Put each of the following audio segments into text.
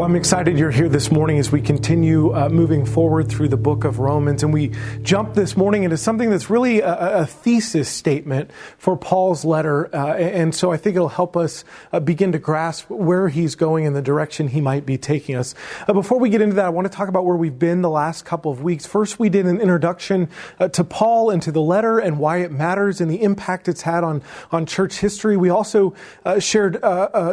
Well, I'm excited you're here this morning as we continue moving forward through the book of Romans. And we jump this morning into something that's really a thesis statement for Paul's letter. And so I think it'll help us begin to grasp where he's going and the direction he might be taking us. Before we get into that, I want to talk about where we've been the last couple of weeks. First, we did an introduction to Paul and to the letter and why it matters and the impact it's had on church history. We also shared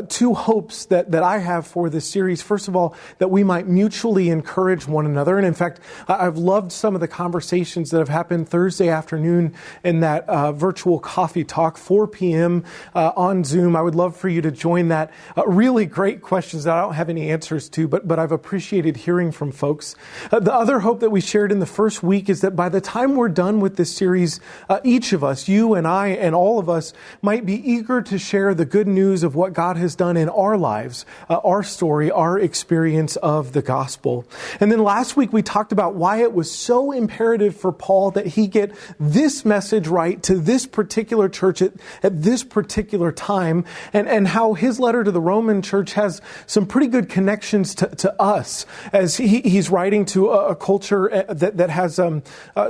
two hopes that I have for this series. First of all, that we might mutually encourage one another. And in fact, I've loved some of the conversations that have happened Thursday afternoon in that virtual coffee talk, 4 p.m. On Zoom. I would love for you to join that. Really great questions that I don't have any answers to, but I've appreciated hearing from folks. The other hope that we shared in the first week is that by the time we're done with this series, each of us, you and I and all of us, might be eager to share the good news of what God has done in our lives, our story, our experience of the gospel. And then last week we talked about why it was so imperative for Paul that he get this message right to this particular church at this particular time, and how his letter to the Roman church has some pretty good connections to us as he's writing to a culture that has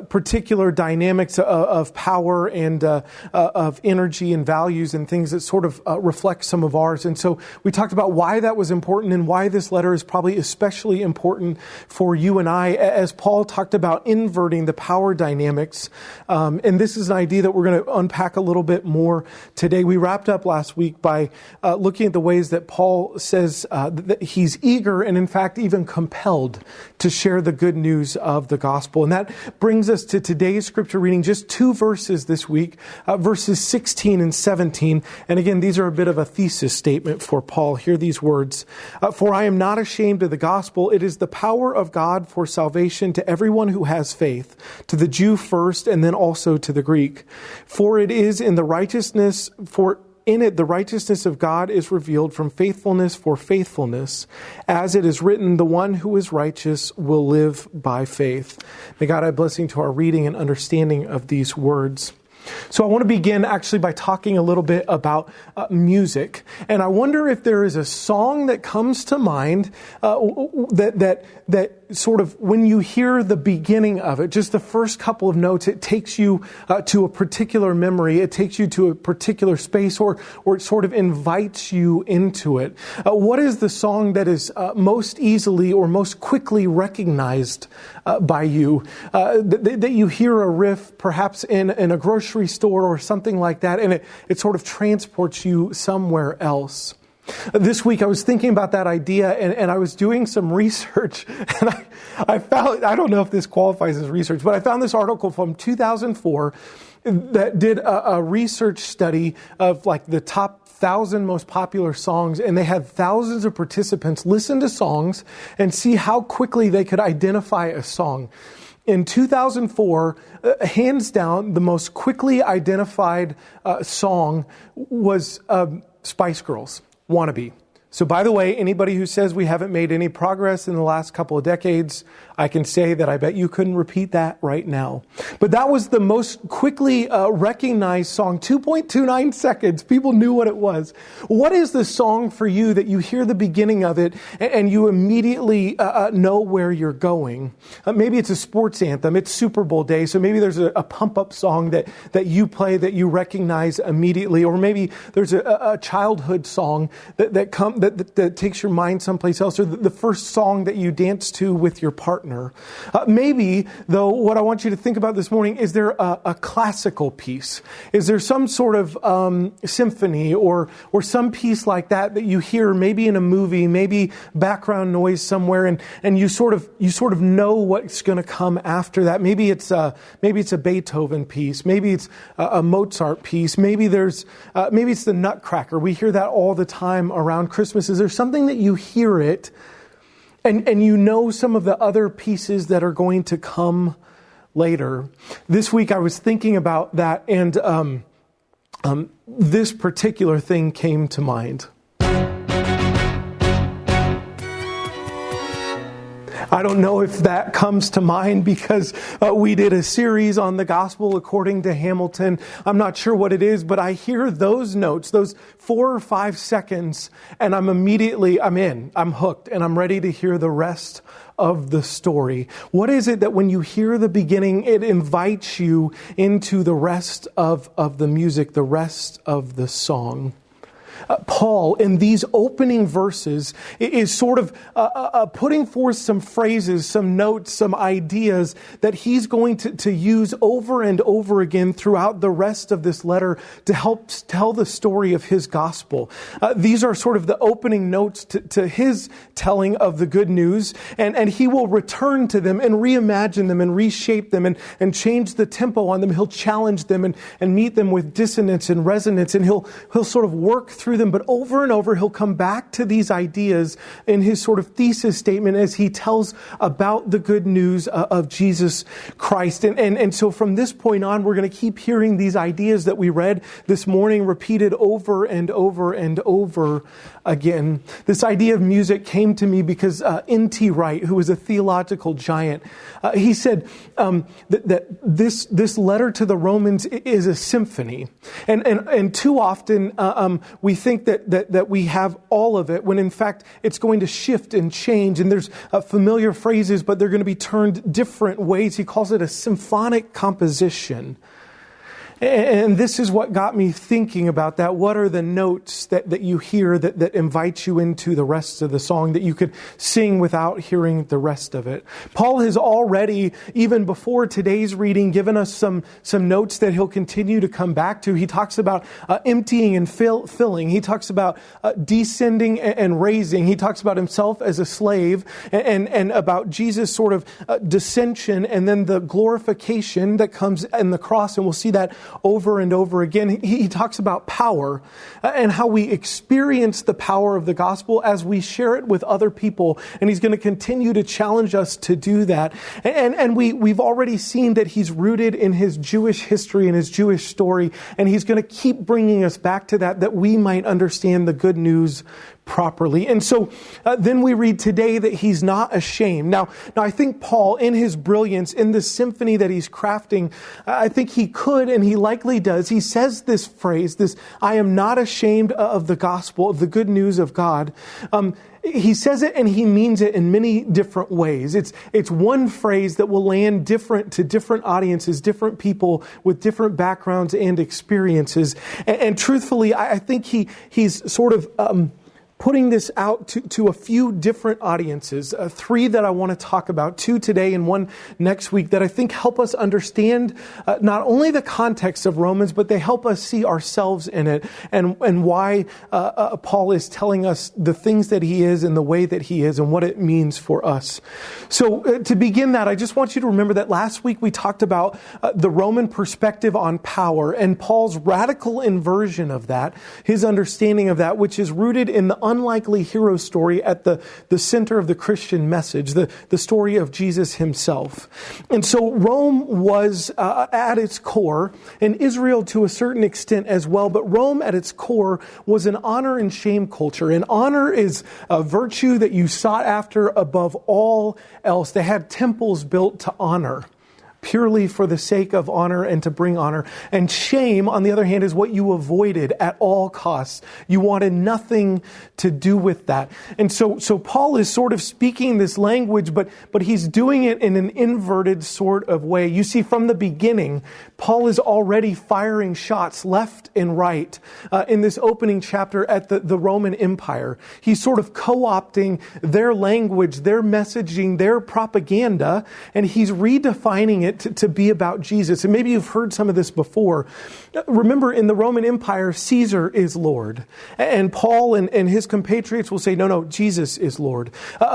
particular dynamics of power and of energy and values and things that sort of reflect some of ours. And so we talked about why that was important and why this letter is probably especially important for you and I, as Paul talked about inverting the power dynamics. And this is an idea that we're going to unpack a little bit more today. We wrapped up last week by looking at the ways that Paul says that he's eager and in fact even compelled to share the good news of the gospel. And that brings us to today's scripture reading, just two verses this week, verses 16 and 17. And again, these are a bit of a thesis statement for Paul. Hear these words. For I am not ashamed of the gospel. It is the power of God for salvation to everyone who has faith, to the Jew first and then also to the Greek. For it is in the righteousness, for in it the righteousness of God is revealed from faithfulness for faithfulness. As it is written, the one who is righteous will live by faith. May God add blessing to our reading and understanding of these words. So I want to begin actually by talking a little bit about music. And I wonder if there is a song that comes to mind that sort of, when you hear the beginning of it, just the first couple of notes, it takes you to a particular memory. It takes you to a particular space, or it sort of invites you into it. What is the song that is most easily or most quickly recognized by you? That you hear a riff perhaps in a grocery store or something like that, and it sort of transports you somewhere else. This week I was thinking about that idea, and I was doing some research, and I found, I don't know if this qualifies as research, but I found this article from 2004 that did a research study of like the top 1,000 most popular songs, and they had thousands of participants listen to songs and see how quickly they could identify a song. In 2004, hands down, the most quickly identified song was Spice Girls, Wannabe. So by the way, anybody who says we haven't made any progress in the last couple of decades, I can say that I bet you couldn't repeat that right now. But that was the most quickly recognized song, 2.29 seconds. People knew what it was. What is the song for you that you hear the beginning of it and you immediately know where you're going? Maybe it's a sports anthem. It's Super Bowl day. So maybe there's a pump-up song that you play that you recognize immediately. Or maybe there's a childhood song that takes your mind someplace else, or the first song that you dance to with your partner. Maybe, though, what I want you to think about this morning, is there a classical piece? Is there some sort of symphony or some piece like that you hear maybe in a movie, maybe background noise somewhere, and you sort of know what's going to come after that? Maybe it's a Beethoven piece, maybe it's a Mozart piece, maybe it's the Nutcracker. We hear that all the time around Christmas. Is there something that you hear it and you know some of the other pieces that are going to come later? This week I was thinking about that, and this particular thing came to mind. I don't know if that comes to mind because we did a series on the gospel according to Hamilton. I'm not sure what it is, but I hear those notes, those 4 or 5 seconds, and I'm in, I'm hooked, and I'm ready to hear the rest of the story. What is it that when you hear the beginning, it invites you into the rest of the music, the rest of the song? Paul, in these opening verses, is sort of putting forth some phrases, some notes, some ideas that he's going to use over and over again throughout the rest of this letter to help tell the story of his gospel. These are sort of the opening notes to his telling of the good news, and he will return to them and reimagine them and reshape them and change the tempo on them. He'll challenge them and meet them with dissonance and resonance, and he'll sort of work through them, but over and over he'll come back to these ideas in his sort of thesis statement as he tells about the good news of Jesus Christ. And so from this point on, we're going to keep hearing these ideas that we read this morning repeated over and over and over again. This idea of music came to me because N.T. Wright, who was a theological giant, he said that this letter to the Romans is a symphony. And too often we think that we have all of it when in fact it's going to shift and change. And there's familiar phrases, but they're going to be turned different ways. He calls it a symphonic composition. And this is what got me thinking about that. What are the notes that you hear that invite you into the rest of the song that you could sing without hearing the rest of it? Paul has already, even before today's reading, given us some notes that he'll continue to come back to. He talks about emptying and filling. He talks about descending and raising. He talks about himself as a slave and about Jesus' sort of dissension and then the glorification that comes in the cross. And we'll see that over and over again. He talks about power and how we experience the power of the gospel as we share it with other people. And he's going to continue to challenge us to do that. And we've already seen that he's rooted in his Jewish history and his Jewish story. And he's going to keep bringing us back to that we might understand the good news properly. And so then we read today that he's not ashamed. Now I think Paul, in his brilliance, in the symphony that he's crafting, I think he could, and he likely does. He says this phrase, I am not ashamed of the gospel, of the good news of God. He says it and he means it in many different ways. It's one phrase that will land different to different audiences, different people with different backgrounds and experiences. And truthfully, I think he's sort of putting this out to a few different audiences, 3 that I want to talk about, 2 today and 1 next week, that I think help us understand not only the context of Romans, but they help us see ourselves in it and why Paul is telling us the things that he is and the way that he is and what it means for us. So to begin that, I just want you to remember that last week we talked about the Roman perspective on power and Paul's radical inversion of that, his understanding of that, which is rooted in the unlikely hero story at the center of the Christian message, the story of Jesus himself. And so Rome was at its core, and Israel to a certain extent as well, but Rome at its core was an honor and shame culture. And honor is a virtue that you sought after above all else. They had temples built to honor, purely for the sake of honor and to bring honor. And shame, on the other hand, is what you avoided at all costs. You wanted nothing to do with that. And so Paul is sort of speaking this language, but he's doing it in an inverted sort of way. You see, from the beginning, Paul is already firing shots left and right in this opening chapter at the Roman Empire. He's sort of co-opting their language, their messaging, their propaganda, and he's redefining it to be about Jesus. And maybe you've heard some of this before. Remember, in the Roman Empire, Caesar is Lord. And Paul and his compatriots will say, no, Jesus is Lord.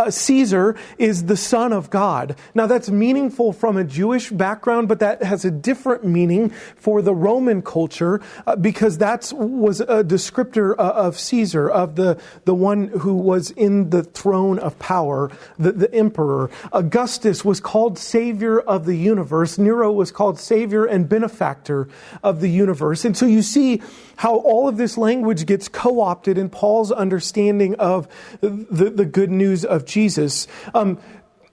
Caesar is the Son of God. Now, that's meaningful from a Jewish background, but that has a different meaning for the Roman culture because that was a descriptor of Caesar, of the one who was in the throne of power, the emperor. Augustus was called Savior of the universe. Nero was called Savior and Benefactor of the universe. And so you see how all of this language gets co-opted in Paul's understanding of the good news of Jesus.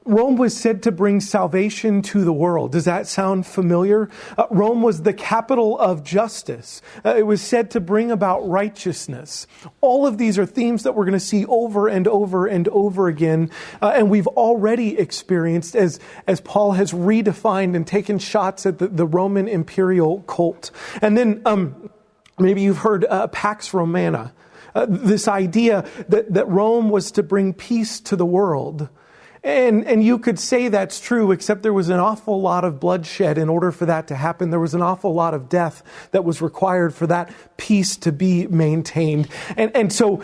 Rome was said to bring salvation to the world. Does that sound familiar? Rome was the capital of justice. It was said to bring about righteousness. All of these are themes that we're going to see over and over and over again. And we've already experienced as Paul has redefined and taken shots at the Roman imperial cult. And then maybe you've heard Pax Romana, this idea that Rome was to bring peace to the world. And you could say that's true, except there was an awful lot of bloodshed in order for that to happen. There was an awful lot of death that was required for that peace to be maintained. And so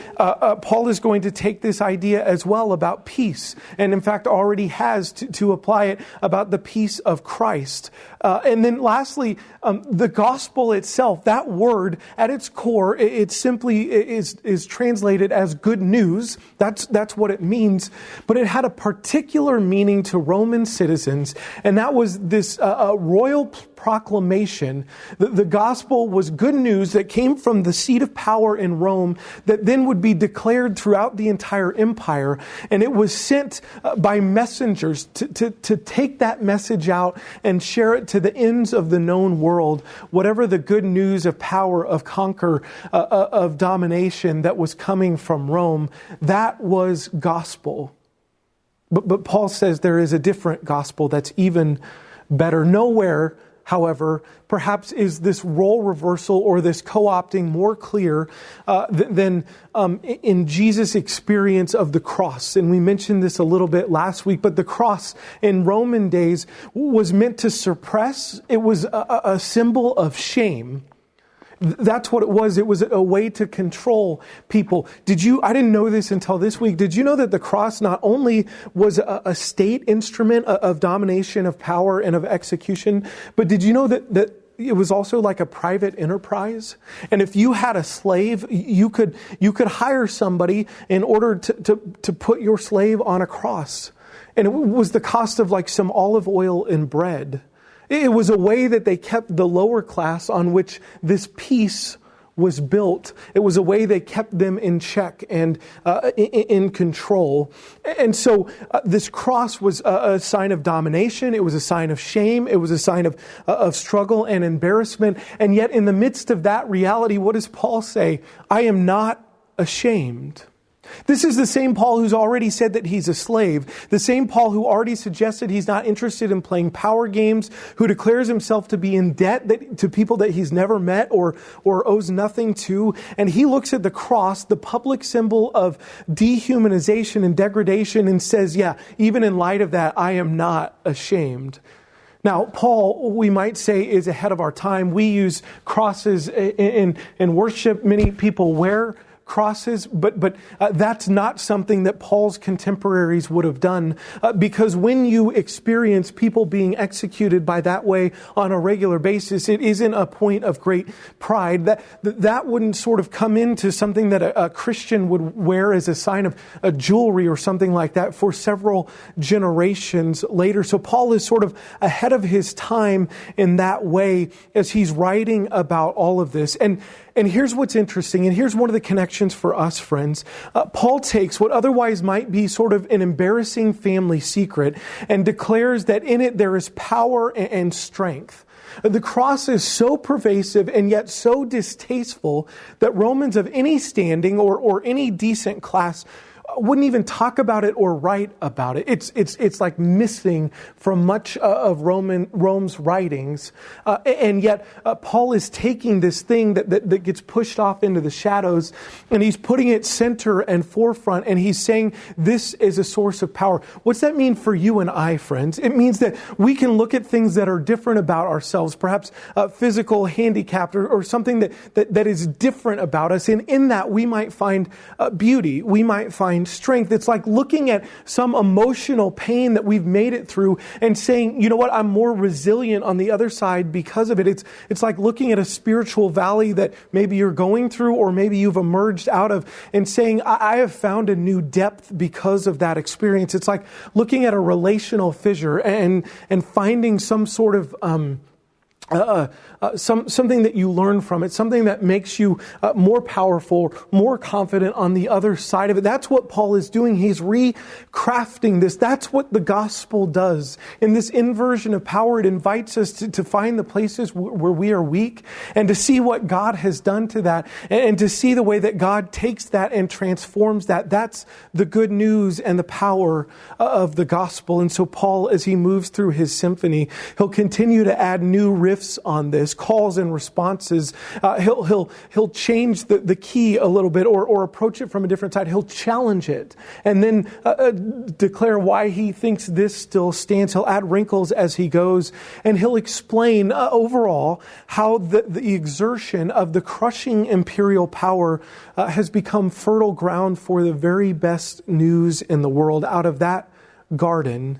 Paul is going to take this idea as well about peace, and in fact already has to apply it about the peace of Christ. And then lastly, the gospel itself, that word at its core, it simply is translated as good news. That's what it means. But it had a particular meaning to Roman citizens, and that was this royal proclamation. The gospel was good news that came from the seat of power in Rome that then would be declared throughout the entire empire. And it was sent by messengers to take that message out and share it to the ends of the known world. Whatever the good news of power, of conquer, of domination that was coming from Rome, that was gospel. But Paul says there is a different gospel that's even better. Nowhere, however, perhaps is this role reversal or this co-opting more clear than in Jesus' experience of the cross. And we mentioned this a little bit last week, but the cross in Roman days was meant to suppress. It was a symbol of shame. That's what it was. It was a way to control people. I didn't know this until this week. Did you know that the cross not only was a state instrument of domination, of power, and of execution, but did you know that it was also like a private enterprise? And if you had a slave, you could hire somebody in order to put your slave on a cross. And it was the cost of like some olive oil and bread. It was a way that they kept the lower class on which this peace was built. It was a way they kept them in check and in control. And so this cross was a sign of domination. It was a sign of shame. It was a sign of struggle and embarrassment. And yet in the midst of that reality, what does Paul say? I am not ashamed. This is the same Paul who's already said that he's a slave. The same Paul who already suggested he's not interested in playing power games, who declares himself to be in debt to people that he's never met or owes nothing to. And he looks at the cross, the public symbol of dehumanization and degradation, and says, yeah, even in light of that, I am not ashamed. Now, Paul, we might say, is ahead of our time. We use crosses in worship. Many people wear crosses, but that's not something that Paul's contemporaries would have done, because when you experience people being executed by that way on a regular basis, it isn't a point of great pride. That wouldn't sort of come into something that a Christian would wear as a sign of a jewelry or something like that for several generations later. So Paul is sort of ahead of his time in that way as he's writing about all of this. And here's what's interesting, and here's one of the connections for us, friends. Paul takes what otherwise might be sort of an embarrassing family secret and declares that in it there is power and strength. The cross is so pervasive and yet so distasteful that Romans of any standing or any decent class wouldn't even talk about it or write about it. It's like missing from much of Rome's writings. And yet Paul is taking this thing that gets pushed off into the shadows, and he's putting it center and forefront, and he's saying this is a source of power. What's that mean for you and I, friends? It means that we can look at things that are different about ourselves, perhaps physical handicap or something that is different about us. And in that we might find beauty. We might find strength. It's like looking at some emotional pain that we've made it through and saying, you know what, I'm more resilient on the other side because of it. It's like looking at a spiritual valley that maybe you're going through or maybe you've emerged out of and saying, I have found a new depth because of that experience. It's like looking at a relational fissure and finding some sort of something that you learn from it, something that makes you more powerful, more confident on the other side of it. That's what Paul is doing. He's recrafting this. That's what the gospel does. In this inversion of power, it invites us to find the places where we are weak and to see what God has done to that and to see the way that God takes that and transforms that. That's the good news and the power of the gospel. And so Paul, as he moves through his symphony, he'll continue to add new riffs on this, calls and responses. He'll change the key a little bit or approach it from a different side. He'll challenge it and then declare why he thinks this still stands. He'll add wrinkles as he goes, and he'll explain overall how the exertion of the crushing imperial power has become fertile ground for the very best news in the world. Out of that garden,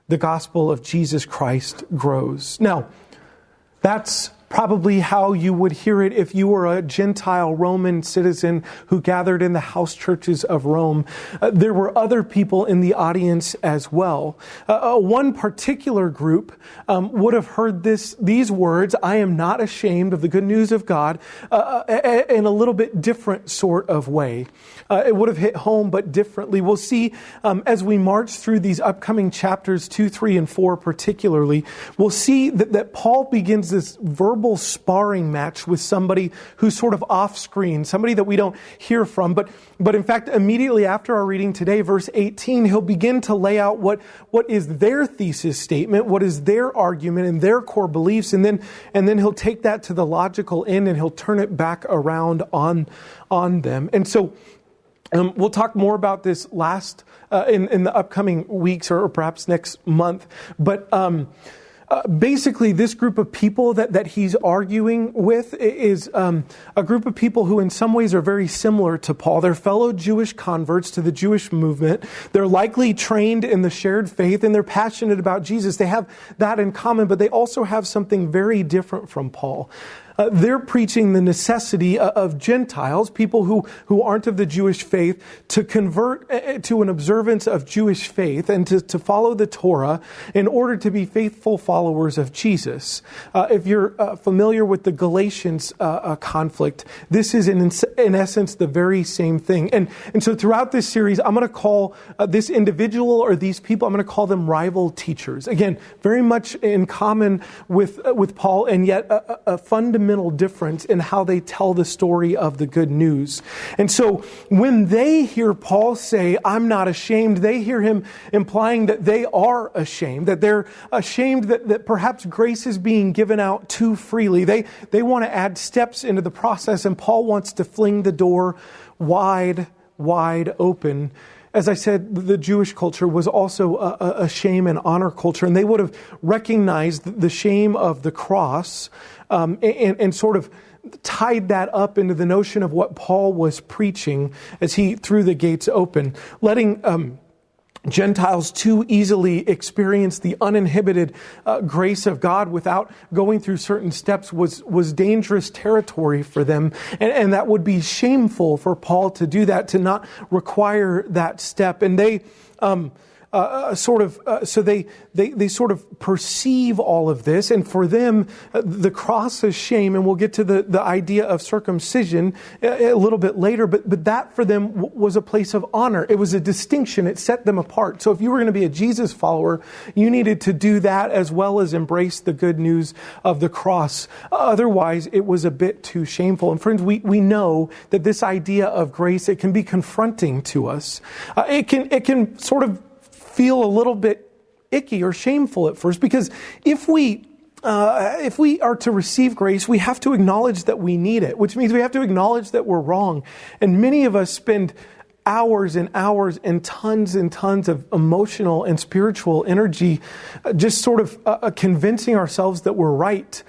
the gospel of Jesus Christ grows. Now, that's probably how you would hear it if you were a Gentile Roman citizen who gathered in the house churches of Rome. There were other people in the audience as well. One particular group would have heard these words, "I am not ashamed of the good news of God," in a little bit different sort of way. It would have hit home, but differently. We'll see as we march through these upcoming chapters 2, 3, and 4 particularly, we'll see that Paul begins this verbal sparring match with somebody who's sort of off screen, somebody that we don't hear from. But in fact, immediately after our reading today, verse 18, he'll begin to lay out what is their thesis statement, what is their argument and their core beliefs, and then he'll take that to the logical end and he'll turn it back around on them. And so we'll talk more about this in the upcoming weeks or perhaps next month. But basically, this group of people that he's arguing with is a group of people who in some ways are very similar to Paul. They're fellow Jewish converts to the Jewish movement. They're likely trained in the shared faith and they're passionate about Jesus. They have that in common, but they also have something very different from Paul. They're preaching the necessity of Gentiles, people who aren't of the Jewish faith, to convert to an observance of Jewish faith and to follow the Torah in order to be faithful followers of Jesus. If you're familiar with the Galatians conflict, this is in essence the very same thing. And so throughout this series, I'm going to call this individual or these people, I'm going to call them rival teachers. Again, very much in common with Paul, and yet a fundamental difference in how they tell the story of the good news. And so when they hear Paul say, "I'm not ashamed," they hear him implying that they are ashamed, that they're ashamed that perhaps grace is being given out too freely. They want to add steps into the process, and Paul wants to fling the door wide open. As I said, the Jewish culture was also a shame and honor culture, and they would have recognized the shame of the cross and sort of tied that up into the notion of what Paul was preaching as he threw the gates open, letting Gentiles too easily experience the uninhibited grace of God without going through certain steps was dangerous territory for them. And that would be shameful for Paul to do that, to not require that step. And they sort of perceive all of this, and for them, the cross is shame, and we'll get to the idea of circumcision a little bit later, but that for them was a place of honor. It was a distinction. It set them apart. So if you were going to be a Jesus follower, you needed to do that as well as embrace the good news of the cross. Otherwise, it was a bit too shameful. And friends, we know that this idea of grace, it can be confronting to us. It can sort of feel a little bit icky or shameful at first, because if we are to receive grace, we have to acknowledge that we need it, which means we have to acknowledge that we're wrong. And many of us spend hours and hours and tons of emotional and spiritual energy just sort of convincing ourselves that we're right.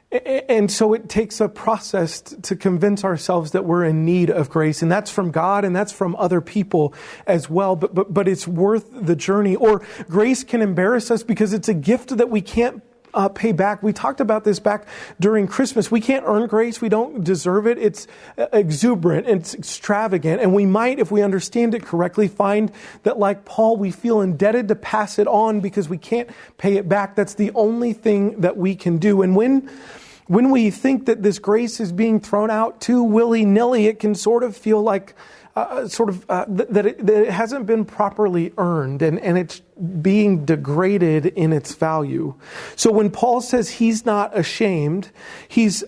And so it takes a process to convince ourselves that we're in need of grace. And that's from God and that's from other people as well. But it's worth the journey. Or grace can embarrass us because it's a gift that we can't pay back. We talked about this back during Christmas. We can't earn grace. We don't deserve it. It's exuberant. It's extravagant. And we might, if we understand it correctly, find that like Paul, we feel indebted to pass it on because we can't pay it back. That's the only thing that we can do. And when we think that this grace is being thrown out too willy-nilly, it can sort of feel like that it hasn't been properly earned and it's being degraded in its value. So when Paul says he's not ashamed, he's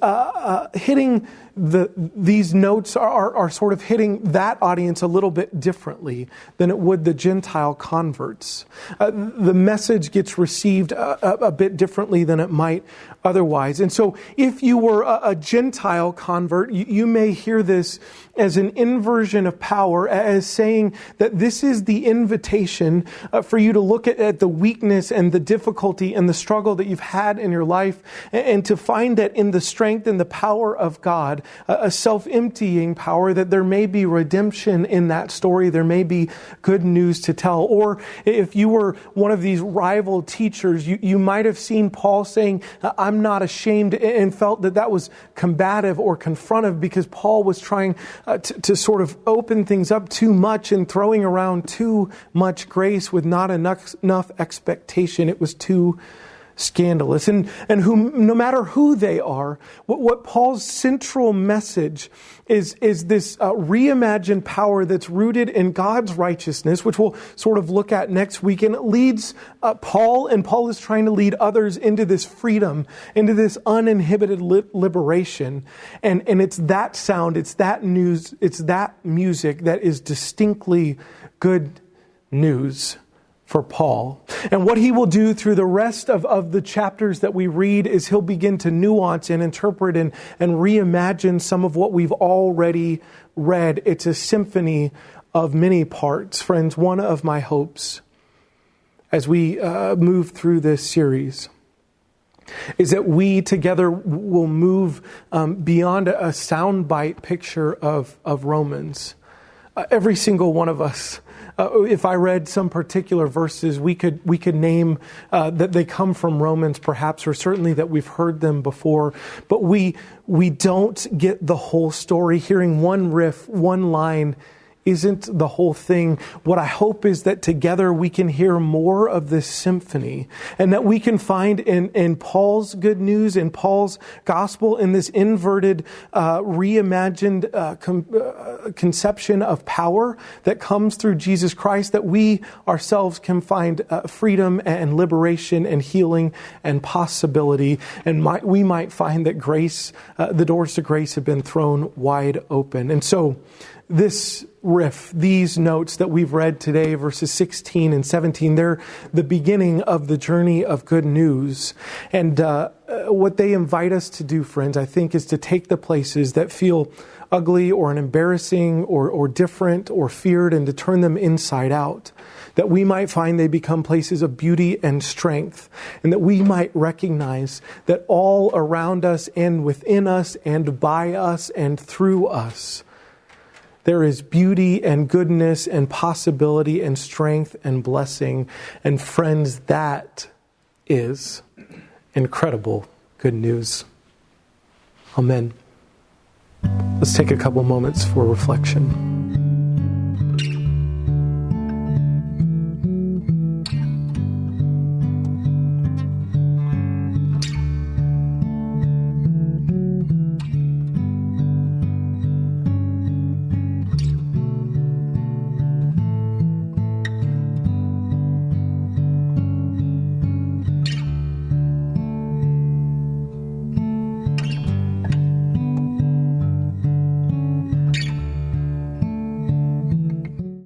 hitting these notes are sort of hitting that audience a little bit differently than it would the Gentile converts. The message gets received a bit differently than it might otherwise. And so if you were a Gentile convert, you may hear this as an inversion of power, as saying that this is the invitation for you to look at the weakness and the difficulty and the struggle that you've had in your life and to find that in the strength and the power of God, a self-emptying power, that there may be redemption in that story. There may be good news to tell. Or if you were one of these rival teachers, you might have seen Paul saying, I'm not ashamed, and felt that was combative or confrontive because Paul was trying to sort of open things up too much and throwing around too much grace with not enough expectation. It was too scandalous. And no matter who they are, what Paul's central message is this reimagined power that's rooted in God's righteousness, which we'll sort of look at next week. And it leads Paul, and Paul is trying to lead others into this freedom, into this uninhibited liberation. And it's that sound, it's that news, it's that music that is distinctly good news for Paul. And what he will do through the rest of the chapters that we read is he'll begin to nuance and interpret and reimagine some of what we've already read. It's a symphony of many parts. Friends, one of my hopes as we move through this series is that we together will move beyond a soundbite picture of Romans. Every single one of us, if I read some particular verses, we could name that they come from Romans perhaps, or certainly that we've heard them before. But we don't get the whole story. Hearing one riff, one line isn't the whole thing. What I hope is that together we can hear more of this symphony, and that we can find in Paul's good news, in Paul's gospel, in this inverted, reimagined conception of power that comes through Jesus Christ, that we ourselves can find freedom and liberation and healing and possibility. And we might find that grace, the doors to grace have been thrown wide open. And so this riff, these notes that we've read today, verses 16 and 17, they're the beginning of the journey of good news. And what they invite us to do, friends, I think, is to take the places that feel ugly or embarrassing or different or feared, and to turn them inside out. That we might find they become places of beauty and strength, and that we might recognize that all around us and within us and by us and through us, there is beauty and goodness and possibility and strength and blessing. And friends, that is incredible good news. Amen. Let's take a couple moments for reflection.